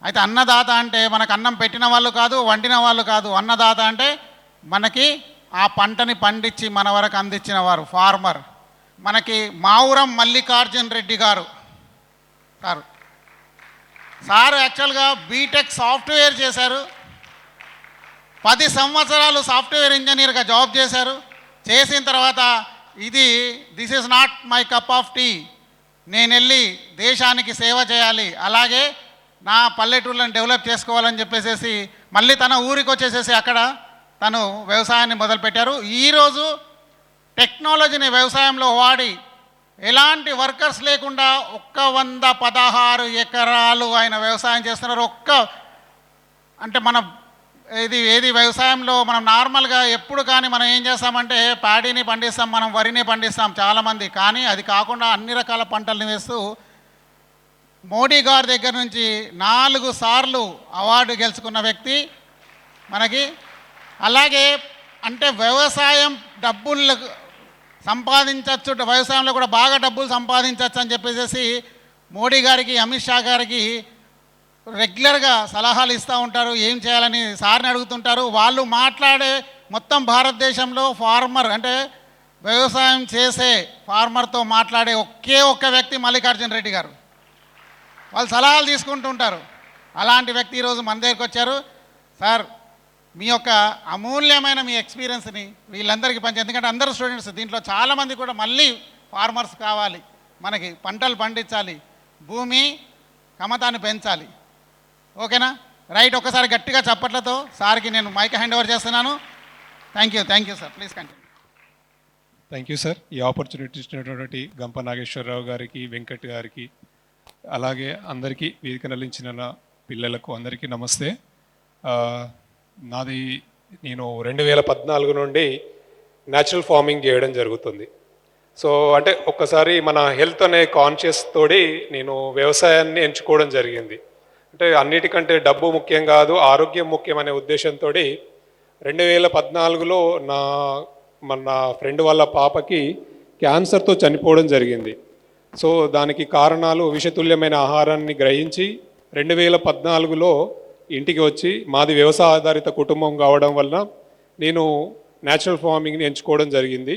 అయితే అన్నదాత అంటే మనకు అన్నం పెట్టిన వాళ్ళు కాదు, వండిన వాళ్ళు కాదు. అన్నదాత అంటే మనకి ఆ పంటని పండించి మన వరకు అందించిన వారు ఫార్మర్. మనకి మావురం మల్లికార్జున్ రెడ్డి గారు సార్ యాక్చువల్గా బీటెక్ సాఫ్ట్వేర్ చేశారు. 10 సంవత్సరాలు సాఫ్ట్వేర్ ఇంజనీర్గా జాబ్ చేశారు. చేసిన తర్వాత this is not my cup of tea, నేను వెళ్ళి దేశానికి సేవ చేయాలి, అలాగే నా పల్లెటూళ్ళని డెవలప్ చేసుకోవాలని చెప్పేసి మళ్ళీ తన ఊరికి వచ్చేసేసి అక్కడ తను వ్యవసాయాన్ని మొదలుపెట్టారు. ఈరోజు టెక్నాలజీని వ్యవసాయంలో వాడి ఎలాంటి వర్కర్స్ లేకుండా 116 ఎకరాలు ఆయన వ్యవసాయం చేస్తున్నారు. అంటే ఏది వ్యవసాయంలో మనం నార్మల్గా ఎప్పుడు కానీ మనం ఏం చేస్తామంటే ప్యాడీని పండిస్తాం, మనం వరిని పండిస్తాం చాలామంది. కానీ అది కాకుండా అన్ని రకాల పంటల్ని వేస్తూ మోడీ గారి దగ్గర నుంచి 4 సార్లు అవార్డు గెలుచుకున్న వ్యక్తి మనకి. అలాగే అంటే వ్యవసాయం డబ్బులు సంపాదించవచ్చు, వ్యవసాయంలో కూడా బాగా డబ్బులు సంపాదించవచ్చు అని చెప్పేసి మోడీ గారికి, అమిత్ షా గారికి రెగ్యులర్గా సలహాలు ఇస్తూ ఉంటారు. ఏం చేయాలని సార్ని అడుగుతుంటారు. వాళ్ళు మాట్లాడే మొత్తం భారతదేశంలో ఫార్మర్ అంటే వ్యవసాయం చేసే ఫార్మర్తో మాట్లాడే ఒక్క వ్యక్తి మల్లికార్జున్ రెడ్డి గారు. వాళ్ళు సలహాలు తీసుకుంటుంటారు. అలాంటి వ్యక్తి ఈరోజు మన దగ్గరికి వచ్చారు. సార్, మీ యొక్క అమూల్యమైన మీ ఎక్స్పీరియన్స్ని వీళ్ళందరికీ ఎందుకంటే అందరూ స్టూడెంట్స్, దీంట్లో చాలామంది కూడా మళ్ళీ ఫార్మర్స్ కావాలి, మనకి పంటలు పండించాలి, భూమి కమతాన్ని పెంచాలి. ఓకేనా? రైట్. ఒకసారి గట్టిగా చప్పట్లతో సార్కి నేను మైక్ హ్యాండ్ ఓవర్ చేస్తున్నాను. Thank you sir. Please continue. Thank you sir. ఈ ఆపర్చునిటీ ఇచ్చినటువంటి గంప నాగేశ్వరరావు గారికి, వెంకట్ గారికి, అలాగే అందరికీ వేదిక నలించిన పిల్లలకు అందరికీ నమస్తే. నేను 2014 నుండి న్యాచురల్ ఫార్మింగ్ చేయడం జరుగుతుంది. సో అంటే ఒక్కసారి మన హెల్త్ అనే కాన్షియస్ తోటి నేను వ్యవసాయాన్ని ఎంచుకోవడం జరిగింది. అంటే అన్నిటికంటే డబ్బు ముఖ్యం కాదు, ఆరోగ్యం ముఖ్యం అనే ఉద్దేశంతో 2014లో మన ఫ్రెండ్ వాళ్ళ పాపకి క్యాన్సర్తో చనిపోవడం జరిగింది. సో దానికి కారణాలు విషతుల్యమైన ఆహారాన్ని గ్రహించి 2014లో ఇంటికి వచ్చి, మాది వ్యవసాయ ఆధారిత కుటుంబం కావడం వలన నేను న్యాచురల్ ఫార్మింగ్ని ఎంచుకోవడం జరిగింది.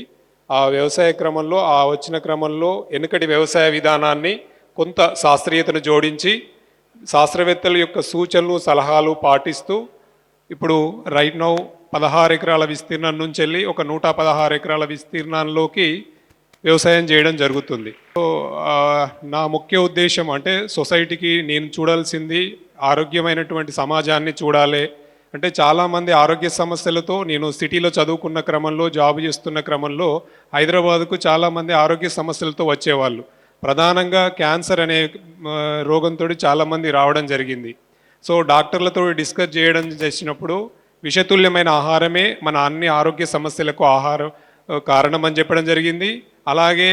ఆ వ్యవసాయ క్రమంలో వచ్చిన క్రమంలో వెనుకటి వ్యవసాయ విధానాన్ని కొంత శాస్త్రీయతను జోడించి శాస్త్రవేత్తల యొక్క సూచనలు సలహాలు పాటిస్తూ ఇప్పుడు రైట్ నౌ 16 ఎకరాల విస్తీర్ణం నుంచి వెళ్ళి ఒక 116 ఎకరాల విస్తీర్ణంలోకి వ్యవసాయం చేయడం జరుగుతుంది. సో నా ముఖ్య ఉద్దేశం అంటే సొసైటీకి నేను చూడాల్సింది ఆరోగ్యమైనటువంటి సమాజాన్ని చూడాలి. అంటే చాలామంది ఆరోగ్య సమస్యలతో, నేను సిటీలో చదువుకున్న క్రమంలో, జాబ్ చేస్తున్న క్రమంలో హైదరాబాద్కు చాలామంది ఆరోగ్య సమస్యలతో వచ్చేవాళ్ళు. ప్రధానంగా క్యాన్సర్ అనే రోగంతో చాలామంది రావడం జరిగింది. సో డాక్టర్లతో డిస్కస్ చేసినప్పుడు విషతుల్యమైన ఆహారమే మన అన్ని ఆరోగ్య సమస్యలకు కారణం అని చెప్పడం జరిగింది. అలాగే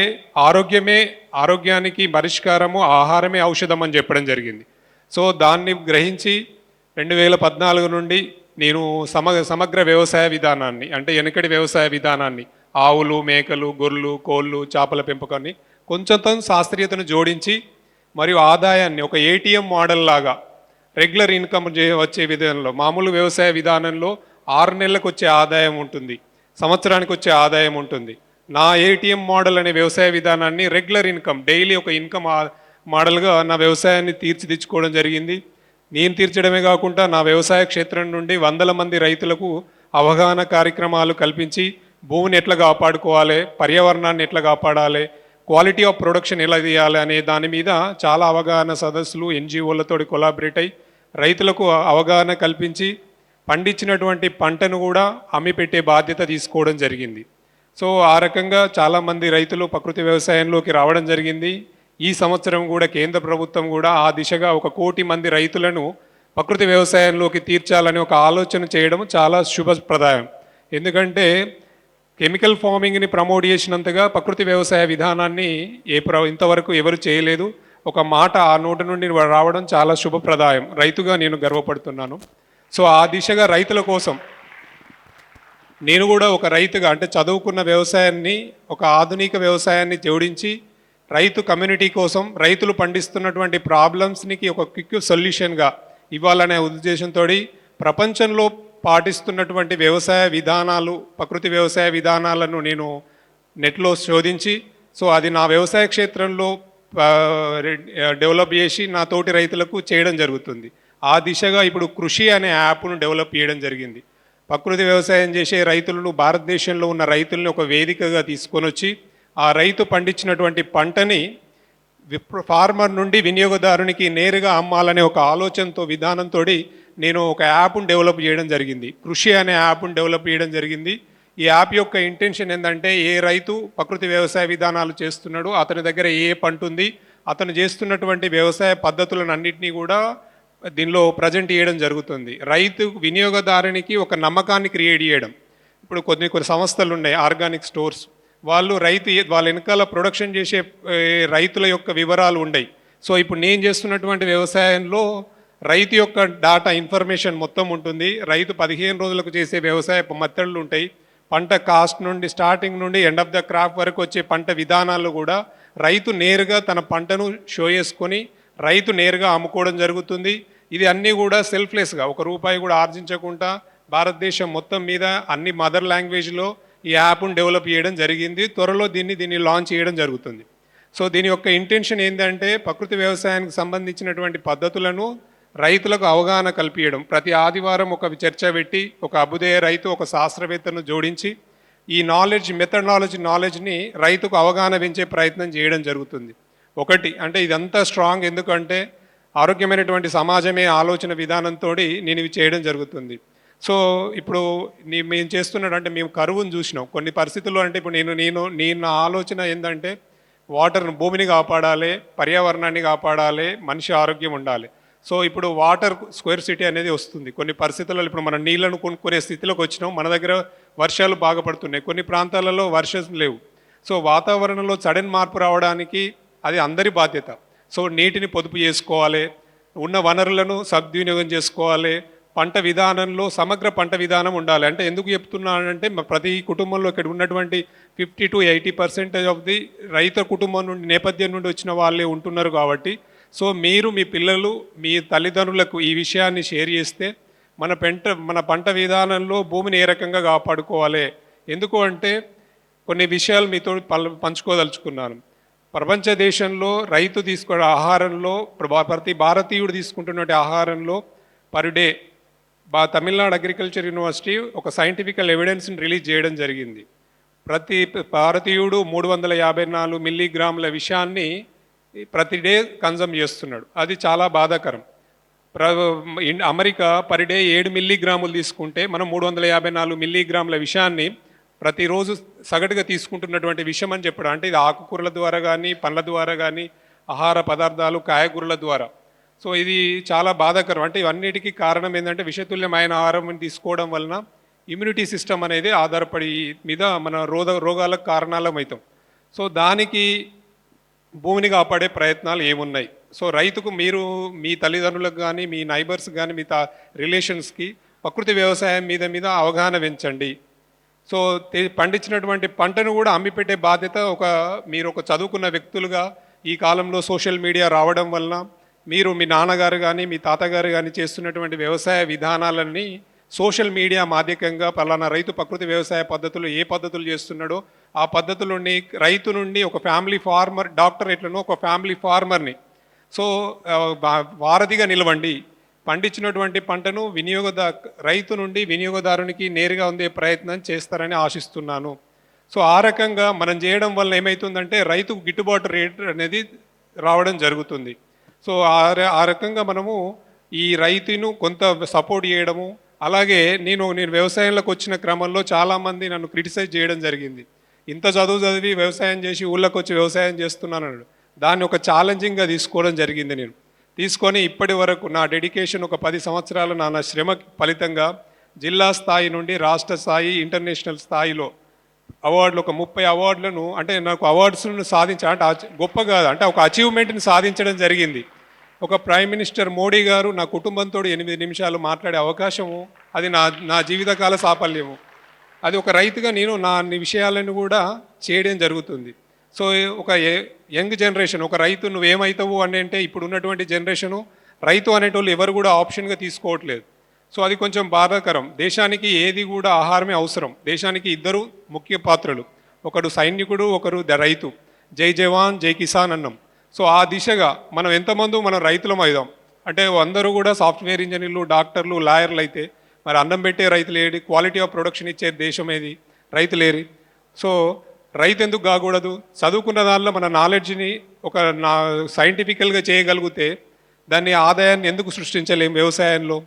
ఆరోగ్యానికి పరిష్కారము, ఆహారమే ఔషధం అని చెప్పడం జరిగింది. సో దాన్ని గ్రహించి 2014 నుండి నేను సమగ్ర వ్యవసాయ విధానాన్ని, అంటే వెనుకటి వ్యవసాయ విధానాన్ని, ఆవులు, మేకలు, గొర్రెలు, కోళ్ళు, చేపల పెంపకాన్ని కొంచెం శాస్త్రీయతను జోడించి మరియు ఆదాయాన్ని ఒక ఏటీఎం మోడల్ లాగా రెగ్యులర్ ఇన్కమ్ వచ్చే విధానంలో, మామూలు వ్యవసాయ విధానంలో 6 నెలలకు వచ్చే ఆదాయం ఉంటుంది, సంవత్సరానికి వచ్చే ఆదాయం ఉంటుంది. నా ఏటీఎం మోడల్ అనే వ్యవసాయ విధానాన్ని రెగ్యులర్ ఇన్కమ్, డైలీ ఒక ఇన్కమ్ మోడల్గా నా వ్యవసాయాన్ని తీర్చిదిద్దుకోవడం జరిగింది. నేను తీర్చడమే కాకుండా నా వ్యవసాయ క్షేత్రం నుండి 100 మంది రైతులకు అవగాహన కార్యక్రమాలు కల్పించి భూమిని ఎట్లా కాపాడుకోవాలి, పర్యావరణాన్ని ఎట్లా కాపాడాలి, క్వాలిటీ ఆఫ్ ప్రొడక్షన్ ఎలా తీయాలి అనే దాని మీద చాలా అవగాహన సదస్సులు ఎన్జిఓలతో కొలాబరేట్ అయి రైతులకు అవగాహన కల్పించి పండించినటువంటి పంటను కూడా అమ్మిపెట్టే బాధ్యత తీసుకోవడం జరిగింది. సో ఆ రకంగా చాలామంది రైతులు ప్రకృతి వ్యవసాయంలోకి రావడం జరిగింది. ఈ సంవత్సరం కూడా కేంద్ర ప్రభుత్వం కూడా ఆ దిశగా 1 కోటి మంది రైతులను ప్రకృతి వ్యవసాయంలోకి తీర్చాలని ఒక ఆలోచన చేయడం చాలా శుభప్రదాయం. ఎందుకంటే కెమికల్ ఫార్మింగ్ని ప్రమోట్ చేసినంతగా ప్రకృతి వ్యవసాయ విధానాన్ని ఇంతవరకు ఎవరు చేయలేదు. ఒక మాట ఆ నోటి నుండి రావడం చాలా శుభప్రదాయం. రైతుగా నేను గర్వపడుతున్నాను. సో ఆ దిశగా రైతుల కోసం నేను కూడా ఒక రైతుగా, అంటే చదువుకున్న వ్యవసాయాన్ని, ఒక ఆధునిక వ్యవసాయాన్ని జోడించి రైతు కమ్యూనిటీ కోసం, రైతులు పండిస్తున్నటువంటి ప్రాబ్లమ్స్కి ఒక క్విక్ సొల్యూషన్గా ఇవ్వాలనే ఉద్దేశంతో ప్రపంచంలో పాటిస్తున్నటువంటి వ్యవసాయ విధానాలు, ప్రకృతి వ్యవసాయ విధానాలను నేను నెట్లో శోధించి, సో అది నా వ్యవసాయ క్షేత్రంలో డెవలప్ చేసి నా తోటి రైతులకు చేయడం జరుగుతుంది. ఆ దిశగా ఇప్పుడు కృషి అనే యాప్ను డెవలప్ చేయడం జరిగింది. ప్రకృతి వ్యవసాయం చేసే రైతులను, భారతదేశంలో ఉన్న రైతులను ఒక వేదికగా తీసుకొని వచ్చి ఆ రైతు పండించినటువంటి పంటని ఫార్మర్ నుండి వినియోగదారునికి నేరుగా అమ్మాలనే ఒక ఆలోచనతో, విధానంతో నేను ఒక యాప్ను డెవలప్ చేయడం జరిగింది. కృషి అనే యాప్ను డెవలప్ చేయడం జరిగింది. ఈ యాప్ యొక్క ఇంటెన్షన్ ఏంటంటే, ఏ రైతు ప్రకృతి వ్యవసాయ విధానాలు చేస్తున్నాడో, అతని దగ్గర ఏ పంట ఉంది, అతను చేస్తున్నటువంటి వ్యవసాయ పద్ధతులను అన్నింటినీ కూడా దీనిలో ప్రజెంట్ చేయడం జరుగుతుంది. రైతు వినియోగదారునికి ఒక నమ్మకాన్ని క్రియేట్ చేయడం. ఇప్పుడు కొన్ని సంస్థలు ఉన్నాయి, ఆర్గానిక్ స్టోర్స్, వాళ్ళు వాళ్ళ వెనకాల ప్రొడక్షన్ చేసే రైతుల యొక్క వివరాలు ఉన్నాయి. సో ఇప్పుడు నేను చేస్తున్నటువంటి వ్యవసాయంలో రైతు యొక్క డాటా ఇన్ఫర్మేషన్ మొత్తం ఉంటుంది. రైతు 15 రోజులకు చేసే వ్యవసాయ మెథడ్లు ఉంటాయి. పంట కాస్ట్ నుండి, స్టార్టింగ్ నుండి ఎండ్ ఆఫ్ ద క్రాప్ వరకు వచ్చే పంట విధానాలు కూడా రైతు నేరుగా తన పంటను షో చేసుకొని రైతు నేరుగా అమ్ముకోవడం జరుగుతుంది. ఇది అన్నీ కూడా సెల్ఫ్లెస్గా, ఒక రూపాయి కూడా ఆర్జించకుండా భారతదేశం మొత్తం మీద అన్ని మదర్ లాంగ్వేజ్లో ఈ యాప్ను డెవలప్ చేయడం జరిగింది. త్వరలో దీన్ని లాంచ్ చేయడం జరుగుతుంది. సో దీని యొక్క ఇంటెన్షన్ ఏంటంటే, ప్రకృతి వ్యవసాయానికి సంబంధించినటువంటి పద్ధతులను రైతులకు అవగాహన కల్పించడం. ప్రతి ఆదివారం ఒక చర్చ పెట్టి ఒక అభ్యుదయ రైతు, ఒక శాస్త్రవేత్తను జోడించి ఈ నాలెడ్జ్ని రైతుకు అవగాహన పెంచే ప్రయత్నం చేయడం జరుగుతుంది. ఒకటి అంటే ఇదంతా స్ట్రాంగ్, ఎందుకంటే ఆరోగ్యమైనటువంటి సమాజమే ఆలోచన విధానంతో నేను ఇవి చేయడం జరుగుతుంది. సో ఇప్పుడు మేము చేస్తున్నాడంటే, మేము కరువును చూసినాం కొన్ని పరిస్థితుల్లో. అంటే ఇప్పుడు నేను నా ఆలోచన ఏంటంటే, భూమిని కాపాడాలి, పర్యావరణాన్ని కాపాడాలి, మనిషి ఆరోగ్యం ఉండాలి. సో ఇప్పుడు వాటర్ స్క్వేర్ సిటీ అనేది వస్తుంది. కొన్ని పరిస్థితుల్లో ఇప్పుడు మనం నీళ్లను కొనుక్కునే స్థితిలోకి వచ్చినాం. మన దగ్గర వర్షాలు బాగా పడుతున్నాయి, కొన్ని ప్రాంతాలలో వర్షం లేవు. సో వాతావరణంలో సడన్ మార్పు రావడానికి అది అందరి బాధ్యత. సో నీటిని పొదుపు చేసుకోవాలి, ఉన్న వనరులను సద్వినియోగం చేసుకోవాలి, పంట విధానంలో సమగ్ర పంట విధానం ఉండాలి. అంటే ఎందుకు చెప్తున్నానంటే, ప్రతి కుటుంబంలో ఇక్కడ ఉన్నటువంటి 50 to 80% ఆఫ్ ది రైతు కుటుంబం నుండి, నేపథ్యం నుండి వచ్చిన వాళ్ళే ఉంటున్నారు. కాబట్టి సో మీరు, మీ పిల్లలు, మీ తల్లిదండ్రులకు ఈ విషయాన్ని షేర్ చేస్తే మన పంట విధానంలో భూమిని ఏ రకంగా కాపాడుకోవాలి. ఎందుకు అంటే కొన్ని విషయాలు మీతో పంచుకోదలుచుకున్నాను. ప్రపంచ దేశంలో రైతు తీసుకునే ఆహారంలో, ప్రతి భారతీయుడు తీసుకుంటున్న ఆహారంలో per day Tamil Nadu agriculture university ఒక సైంటిఫికల్ ఎవిడెన్స్ని రిలీజ్ చేయడం జరిగింది. ప్రతి భారతీయుడు 354 మిల్లీగ్రాముల విషాన్ని ప్రతి డే కన్జమ్ చేస్తున్నాడు. అది చాలా బాధాకరం. అమెరికా పర్ డే 7 మిల్లీగ్రాములు తీసుకుంటే, మనం 354 మిల్లీగ్రాముల విషాన్ని ప్రతిరోజు సగటుగా తీసుకుంటున్నటువంటి విషయం అని చెప్పడం. అంటే ఇది ఆకుకూరల ద్వారా కానీ, పండ్ల ద్వారా కానీ, ఆహార పదార్థాలు, కాయగూరల ద్వారా. సో ఇది చాలా బాధాకరం. అంటే ఇవన్నిటికీ కారణం ఏంటంటే, విషతుల్యమైన ఆహారం తీసుకోవడం వలన ఇమ్యూనిటీ సిస్టమ్ అనేది ఆధారపడి మీద మన రోగాలకు కారణాలమవుతాం. సో దానికి భూమిని కాపాడే ప్రయత్నాలు ఏమున్నాయి. సో రైతుకు మీరు, మీ తల్లిదండ్రులకు కానీ, మీ నైబర్స్ కానీ, మీ రిలేషన్స్కి ప్రకృతి వ్యవసాయం మీద అవగాహన పెంచండి. సో పండించినటువంటి పంటను కూడా అమ్మిపెట్టే బాధ్యత మీరు ఒక చదువుకున్న వ్యక్తులుగా ఈ కాలంలో సోషల్ మీడియా రావడం వలన మీరు, మీ నాన్నగారు కానీ, మీ తాతగారు కానీ చేస్తున్నటువంటి వ్యవసాయ విధానాలన్నీ సోషల్ మీడియా మాధ్యకంగా పలానా రైతు ప్రకృతి వ్యవసాయ పద్ధతులు ఏ పద్ధతులు చేస్తున్నాడో ఆ పద్ధతులని, రైతు నుండి ఒక ఫ్యామిలీ ఫార్మర్, డాక్టర్ ఎట్లనో ఒక ఫ్యామిలీ ఫార్మర్ని సో వారధిగా నిలవండి. పండించినటువంటి పంటను రైతు నుండి వినియోగదారునికి నేరుగా అందే ప్రయత్నం చేస్తారని ఆశిస్తున్నాను. సో ఆ రకంగా మనం చేయడం వల్ల ఏమవుతుందంటే, రైతుకు గిట్టుబాటు రేట్ అనేది రావడం జరుగుతుంది. సో ఆ రకంగా మనము ఈ రైతును కొంత సపోర్ట్ చేయడము. అలాగే నేను వ్యవసాయంలోకి వచ్చిన క్రమంలో చాలామంది నన్ను క్రిటిసైజ్ చేయడం జరిగింది. ఇంత చదివి వ్యవసాయం చేసి ఊళ్ళోకి వచ్చి వ్యవసాయం చేస్తున్నాను, దాన్ని ఒక ఛాలెంజింగ్గా తీసుకోవడం జరిగింది. నేను తీసుకొని ఇప్పటి వరకు నా డెడికేషన్ ఒక 10 సంవత్సరాలు నా శ్రమ ఫలితంగా జిల్లా స్థాయి నుండి రాష్ట్ర స్థాయి, ఇంటర్నేషనల్ స్థాయిలో అవార్డులు, ఒక 30 అవార్డులను, అంటే నాకు అవార్డ్స్ను అంటే గొప్ప కాదు, అంటే ఒక అచీవ్మెంట్ని సాధించడం జరిగింది. ఒక ప్రైమ్ మినిస్టర్ మోడీ గారు నా కుటుంబంతో 8 నిమిషాలు మాట్లాడే అవకాశము, అది నా జీవితకాల సాఫల్యము. అది ఒక రైతుగా నేను నా విషయాలను కూడా చేయడం జరుగుతుంది. సో ఒక యంగ్ జనరేషన్, ఒక రైతు నువ్వేమవుతావు అని అంటే, ఇప్పుడు ఉన్నటువంటి జనరేషను రైతు అనేటోళ్ళు ఎవరు కూడా ఆప్షన్గా తీసుకోవట్లేదు. సో అది కొంచెం బాధాకరం. దేశానికి ఏది కూడా ఆహారమే అవసరం. దేశానికి ఇద్దరు ముఖ్య పాత్రలు, ఒకడు సైనికుడు, ఒకరు రైతు. జై జవాన్ జై కిసాన్ అన్నాం. సో ఆ దిశగా మనం ఎంతమంది మనం రైతులం అయిదాం. అంటే అందరూ కూడా సాఫ్ట్వేర్ ఇంజనీర్లు, డాక్టర్లు, లాయర్లు అయితే మరి అన్నం పెట్టే రైతులు ఏది, క్వాలిటీ ఆఫ్ ప్రొడక్షన్ ఇచ్చే దేశం ఏది, రైతులేరి. సో రైతు ఎందుకు కాకూడదు? చదువుకున్న దానిలో మన నాలెడ్జ్ని ఒక సైంటిఫికల్గా చేయగలిగితే దాన్ని ఆదాయాన్ని ఎందుకు సృష్టించలేం వ్యవసాయంలో?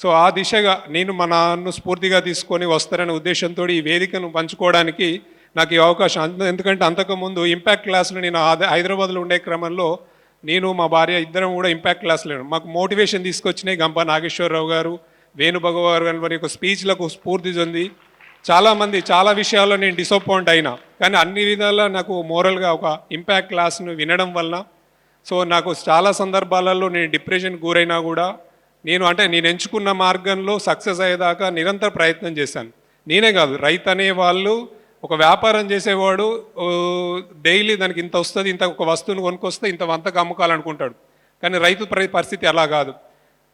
సో ఆ దిశగా నేను మా నాన్ను స్ఫూర్తిగా తీసుకొని వస్తారనే ఉద్దేశంతో ఈ వేదికను పంచుకోవడానికి నాకు ఈ అవకాశం. ఎందుకంటే అంతకుముందు ఇంపాక్ట్ క్లాసులు నేను హైదరాబాద్లో ఉండే క్రమంలో నేను మా భార్య ఇద్దరం కూడా ఇంపాక్ట్ క్లాసులు మాకు మోటివేషన్ తీసుకొచ్చినాయి. గంప నాగేశ్వరరావు గారు, వేణుభగవాన్ గారి వారి యొక్క స్పీచ్లకు స్ఫూర్తి చెంది చాలామంది చాలా విషయాల్లో నేను డిసప్పాయింట్ అయినా, కానీ అన్ని విధాలా నాకు మోరల్గా ఒక ఇంపాక్ట్ క్లాస్ను వినడం వల్ల సో నాకు చాలా సందర్భాలలో నేను డిప్రెషన్కి గురైనా కూడా నేను ఎంచుకున్న మార్గంలో సక్సెస్ అయ్యేదాకా నిరంతర ప్రయత్నం చేశాను. నేనే కాదు, రైతు అనే వాళ్ళు ఒక వ్యాపారం చేసేవాడు డైలీ దానికి ఇంత వస్తుంది, ఇంత ఒక వస్తువును కొనుక్కొస్తే ఇంత వంతకు అమ్ముకోవాలనుకుంటాడు. కానీ రైతు పరిస్థితి అలా కాదు.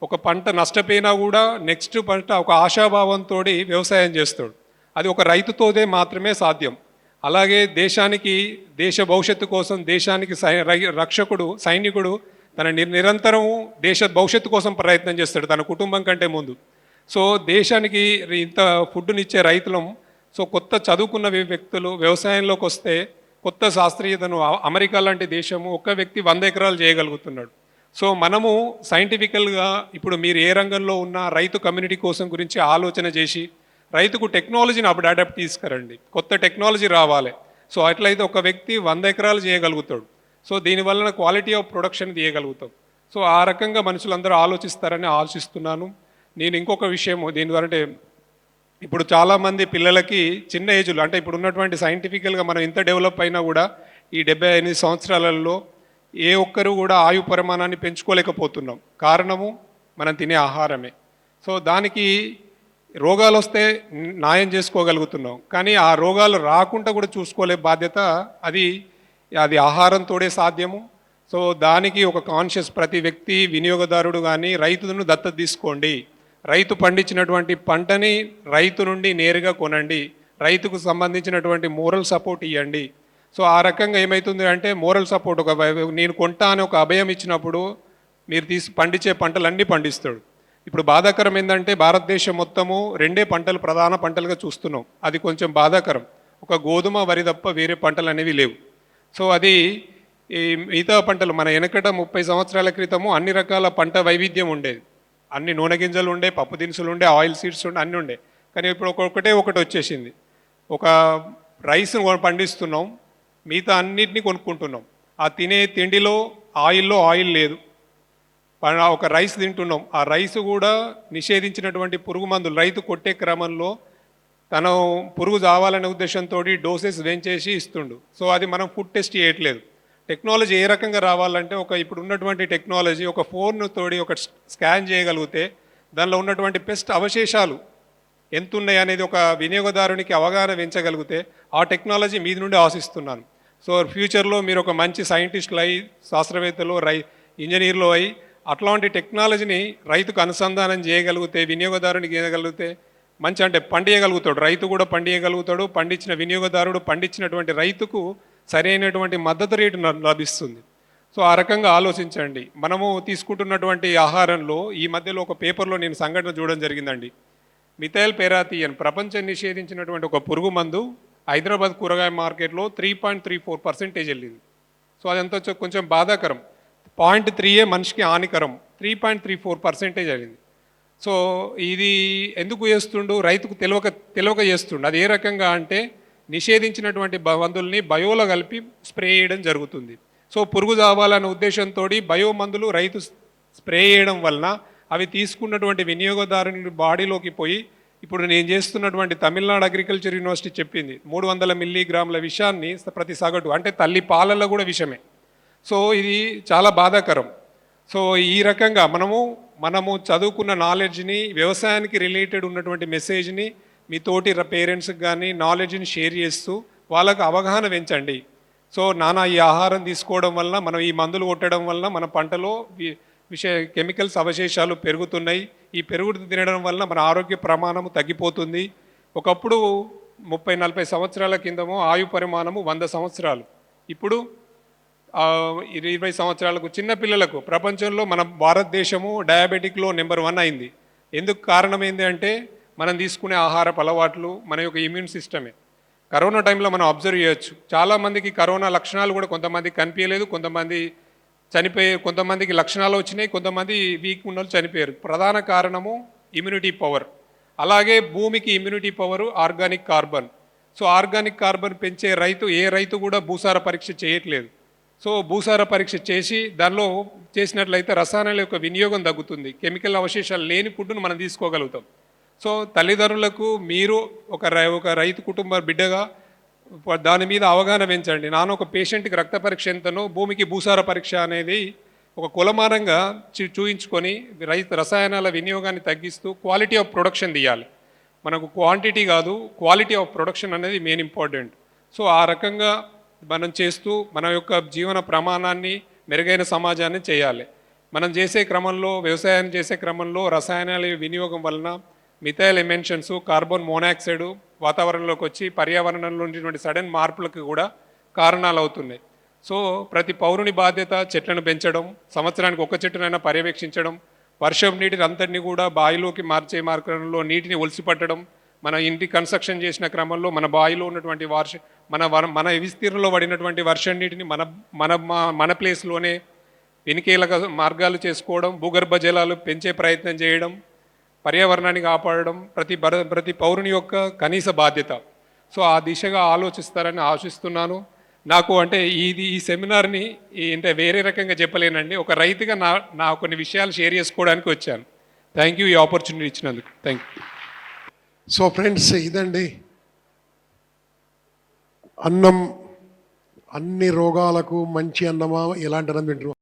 ఒక పంట నష్టపోయినా కూడా నెక్స్ట్ పంట ఒక ఆశాభావంతో వ్యవసాయం చేస్తాడు. అది ఒక రైతుతోదే మాత్రమే సాధ్యం. అలాగే దేశానికి, దేశ భవిష్యత్తు కోసం దేశానికి రక్షకుడు, సైనికుడు తన నిరంతరం దేశ భవిష్యత్తు కోసం ప్రయత్నం చేస్తాడు తన కుటుంబం కంటే ముందు. సో దేశానికి ఇంత ఫుడ్నిచ్చే రైతులం. సో కొత్త చదువుకున్న వ్యక్తులు వ్యవసాయంలోకి వస్తే కొత్త శాస్త్రీయతను, అమెరికా లాంటి దేశము ఒక్క వ్యక్తి 100 ఎకరాలు చేయగలుగుతున్నాడు. సో మనము సైంటిఫికల్గా ఇప్పుడు మీరు ఏ రంగంలో ఉన్న రైతు కమ్యూనిటీ కోసం గురించి ఆలోచన చేసి రైతుకు టెక్నాలజీని అప్పుడు అడాప్ట్ తీసుకురండి. కొత్త టెక్నాలజీ రావాలి. సో అట్లయితే ఒక వ్యక్తి 100 ఎకరాలు చేయగలుగుతాడు. సో దీనివల్ల క్వాలిటీ ఆఫ్ ప్రొడక్షన్ తీయగలుగుతాం. సో ఆ రకంగా మనుషులందరూ ఆలోచిస్తారని ఆశిస్తున్నాను. నేను ఇంకొక విషయం దీని ద్వారా అంటే ఇప్పుడు చాలామంది పిల్లలకి చిన్న ఏజ్లో అంటే ఇప్పుడు ఉన్నటువంటి సైంటిఫికల్గా మనం ఇంత డెవలప్ అయినా కూడా ఈ 78 సంవత్సరాలలో ఏ ఒక్కరు కూడా ఆయు పరిమాణాన్ని పెంచుకోలేకపోతున్నాం. కారణము మనం తినే ఆహారమే. సో దానికి రోగాలు వస్తే న్యాయం చేసుకోగలుగుతున్నాం, కానీ ఆ రోగాలు రాకుండా కూడా చూసుకోలే బాధ్యత అది ఆహారంతోడే సాధ్యము. సో దానికి ఒక కాన్షియస్ ప్రతి వ్యక్తి, వినియోగదారుడు కానీ రైతును దత్తత తీసుకోండి. రైతు పండించినటువంటి పంటని రైతు నుండి నేరుగా కొనండి. రైతుకు సంబంధించినటువంటి మోరల్ సపోర్ట్ ఇవ్వండి. సో ఆ రకంగా ఏమవుతుంది అంటే మోరల్ సపోర్ట్ నేను కొంటా అని ఒక అభయం ఇచ్చినప్పుడు మీరు పండించే పంటలన్నీ పండిస్తాడు. ఇప్పుడు బాధాకరం ఏంటంటే భారతదేశం మొత్తము 2 పంటలు ప్రధాన పంటలుగా చూస్తున్నాం. అది కొంచెం బాధాకరం. ఒక గోధుమ, వరి తప్ప వేరే పంటలు అనేవి లేవు. సో అది ఈ మిగతా పంటలు మన వెనకట 30 సంవత్సరాల క్రితము అన్ని రకాల పంట వైవిధ్యం ఉండేది. అన్ని నూనె గింజలు ఉండే, పప్పు దినుసులు ఉండే, ఆయిల్ సీడ్స్ ఉండే, అన్నీ ఉండే. కానీ ఇప్పుడు ఒకటి వచ్చేసింది. ఒక రైస్ను పండిస్తున్నాం, మిగతా అన్నిటినీ కొనుక్కుంటున్నాం. ఆ తినే తిండిలో ఆయిల్లో ఆయిల్ లేదు. ఒక రైస్ తింటున్నాం, ఆ రైస్ కూడా నిషేధించినటువంటి పురుగు మందులు రైతు కొట్టే క్రమంలో తను పురుగు చావాలనే ఉద్దేశంతో డోసెస్ వేంచేసి ఇస్తుండు. సో అది మనం ఫుడ్ టెస్ట్ చేయట్లేదు. టెక్నాలజీ ఏ రకంగా రావాలంటే ఇప్పుడు ఉన్నటువంటి టెక్నాలజీ ఒక ఫోన్ తోడి ఒక స్కాన్ చేయగలిగితే దానిలో ఉన్నటువంటి పెస్ట్ అవశేషాలు ఎంత ఉన్నాయి అనేది ఒక వినియోగదారునికి అవగాహన పెంచగలిగితే ఆ టెక్నాలజీ మీది నుండి ఆశిస్తున్నాను. సో ఫ్యూచర్లో మీరు ఒక మంచి సైంటిస్టులు అయి, శాస్త్రవేత్తలు, ఇంజనీర్లు అయి అట్లాంటి టెక్నాలజీని రైతుకు అనుసంధానం చేయగలిగితే, వినియోగదారునికి చేయగలిగితే మంచి అంటే పండియగలుగుతాడు. రైతు కూడా పండియగలుగుతాడు. పండించిన వినియోగదారుడు పండించినటువంటి రైతుకు సరైనటువంటి మద్దతు రేటు లభిస్తుంది. సో ఆ రకంగా ఆలోచించండి. మనము తీసుకుంటున్నటువంటి ఆహారంలో ఈ మధ్యలో ఒక పేపర్లో నేను సంఘటన చూడడం జరిగిందండి. మిథైల్ పెరాథియన్ ప్రపంచం నిషేధించినటువంటి ఒక పురుగు మందు హైదరాబాద్ కూరగాయ మార్కెట్లో 3.34% వెళ్ళింది. సో అదంతా కొంచెం బాధాకరం. 0.3 మనిషికి హానికరం, 3.34% వెళ్ళింది. సో ఇది ఎందుకు చేస్తుండు? రైతుకు తెలియక చేస్తుండు. అది ఏ రకంగా అంటే నిషేధించినటువంటి మందుల్ని బయోలో కలిపి స్ప్రే చేయడం జరుగుతుంది. సో పురుగు చావాలనే ఉద్దేశంతో బయో మందులు రైతు స్ప్రే చేయడం వలన అవి తీసుకున్నటువంటి వినియోగదారుని బాడీలోకి పోయి ఇప్పుడు నేను చేస్తున్నటువంటి తమిళనాడు అగ్రికల్చర్ యూనివర్సిటీ చెప్పింది 300 మిల్లీగ్రాముల విషాన్ని ప్రతి సగటు, అంటే తల్లి పాలల్లో కూడా విషమే. సో ఇది చాలా బాధాకరం. సో ఈ రకంగా మనము చదువుకున్న నాలెడ్జ్ని, వ్యవసాయానికి రిలేటెడ్ ఉన్నటువంటి మెసేజ్ని మీ తోటి పేరెంట్స్కి కానీ నాలెడ్జ్ని షేర్ చేస్తూ వాళ్ళకు అవగాహన పెంచండి. సో ఈ ఆహారం తీసుకోవడం వల్ల, మనం ఈ మందులు కొట్టడం వల్ల మన పంటలో కెమికల్స్ అవశేషాలు పెరుగుతున్నాయి. ఈ పెరుగుడు తినడం వలన మన ఆరోగ్య ప్రమాణము తగ్గిపోతుంది. ఒకప్పుడు 30-40 సంవత్సరాల కిందమో ఆయు పరిమాణము 100 సంవత్సరాలు. ఇప్పుడు 20 సంవత్సరాలకు చిన్న పిల్లలకు ప్రపంచంలో మన భారతదేశము డయాబెటిక్లో నెంబర్ 1 అయింది. ఎందుకు కారణం ఏంటి అంటే మనం తీసుకునే ఆహారపు అలవాట్లు, మన యొక్క ఇమ్యూన్ సిస్టమే. కరోనా టైంలో మనం అబ్జర్వ్ చేయొచ్చు, చాలామందికి కరోనా లక్షణాలు కూడా కొంతమందికి కనిపించలేదు, కొంతమందికి లక్షణాలు వచ్చినాయి, కొంతమంది వీక్ ఉన్న వాళ్ళు చనిపోయారు. ప్రధాన కారణము ఇమ్యూనిటీ పవర్. అలాగే భూమికి immunity power organic carbon. So organic carbon పెంచే ఏ రైతు కూడా భూసార పరీక్ష చేయట్లేదు. సో భూసార పరీక్ష చేసి దానిలో చేసినట్లయితే రసాయనాల యొక్క వినియోగం తగ్గుతుంది, కెమికల్ అవశేషాలు లేని ఫుడ్ను మనం తీసుకోగలుగుతాం. సో తల్లిదండ్రులకు మీరు ఒక రైతు కుటుంబ బిడ్డగా దాని మీద అవగాహన పెంచండి. ఒక పేషెంట్కి రక్త పరీక్ష ఎంతనో భూమికి భూసార పరీక్ష అనేది ఒక కులమానంగా చూయించుకొని రసాయనాల వినియోగాన్ని తగ్గిస్తూ క్వాలిటీ ఆఫ్ ప్రొడక్షన్ తీయాలి. మనకు క్వాంటిటీ కాదు, క్వాలిటీ ఆఫ్ ప్రొడక్షన్ అనేది మెయిన్ ఇంపార్టెంట్. సో ఆ రకంగా మనం చేస్తూ మన యొక్క జీవన ప్రమాణాన్ని, మెరుగైన సమాజాన్ని చేయాలి. మనం చేసే క్రమంలో, వ్యవసాయాన్ని చేసే క్రమంలో రసాయనాల వినియోగం వలన మిథైల్ ఎమిషన్స్, కార్బన్ మోనాక్సైడ్ వాతావరణంలోకి వచ్చి పర్యావరణంలో ఉన్నటువంటి సడన్ మార్పులకు కూడా కారణాలు అవుతున్నాయి. సో ప్రతి పౌరుని బాధ్యత చెట్లను పెంచడం, సంవత్సరానికి ఒక చెట్టునైనా పర్యవేక్షించడం, వర్షం నీటిని అంతటిని కూడా బావిలోకి మార్చే మార్గంలో నీటిని ఒలిసిపట్టడం, మన ఇంటి కన్స్ట్రక్షన్ చేసిన క్రమంలో మన బావిలో ఉన్నటువంటి మన విస్తీర్ణంలో పడినటువంటి వర్షం నీటిని మన ప్లేస్లోనే వెనుకేల మార్గాలు చేసుకోవడం, భూగర్భ జలాలు పెంచే ప్రయత్నం చేయడం, పర్యావరణాన్ని కాపాడడం ప్రతి పౌరుని యొక్క కనీస బాధ్యత. సో ఆ దిశగా ఆలోచిస్తారని ఆశిస్తున్నాను. నాకు అంటే ఈ సెమినార్ని అంటే వేరే రకంగా చెప్పలేనండి, ఒక రైతుగా నా కొన్ని విషయాలు షేర్ చేసుకోవడానికి వచ్చాను. థ్యాంక్ యూ ఈ ఆపర్చునిటీ ఇచ్చినందుకు. Thank you. సో ఫ్రెండ్స్, ఇదండి అన్నం. అన్ని రోగాలకు మంచి అన్నమా, ఎలాంటి అన్నం తింటారు?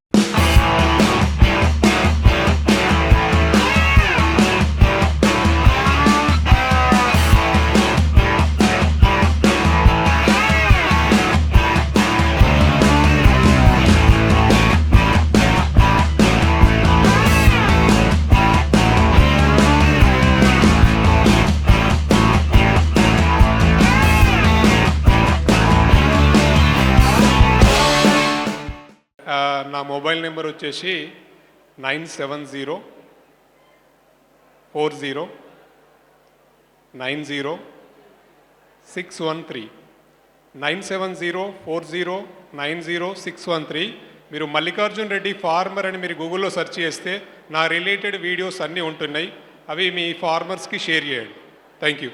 నా మొబైల్ నెంబర్ వచ్చేసి 97040900613. 97040900613. మీరు మల్లికార్జున్ రెడ్డి ఫార్మర్ అని మీరు గూగుల్లో సెర్చ్ చేస్తే నా రిలేటెడ్ వీడియోస్ అన్నీ ఉంటున్నాయి. అవి మీ ఫార్మర్స్కి షేర్ చేయండి. Thank you.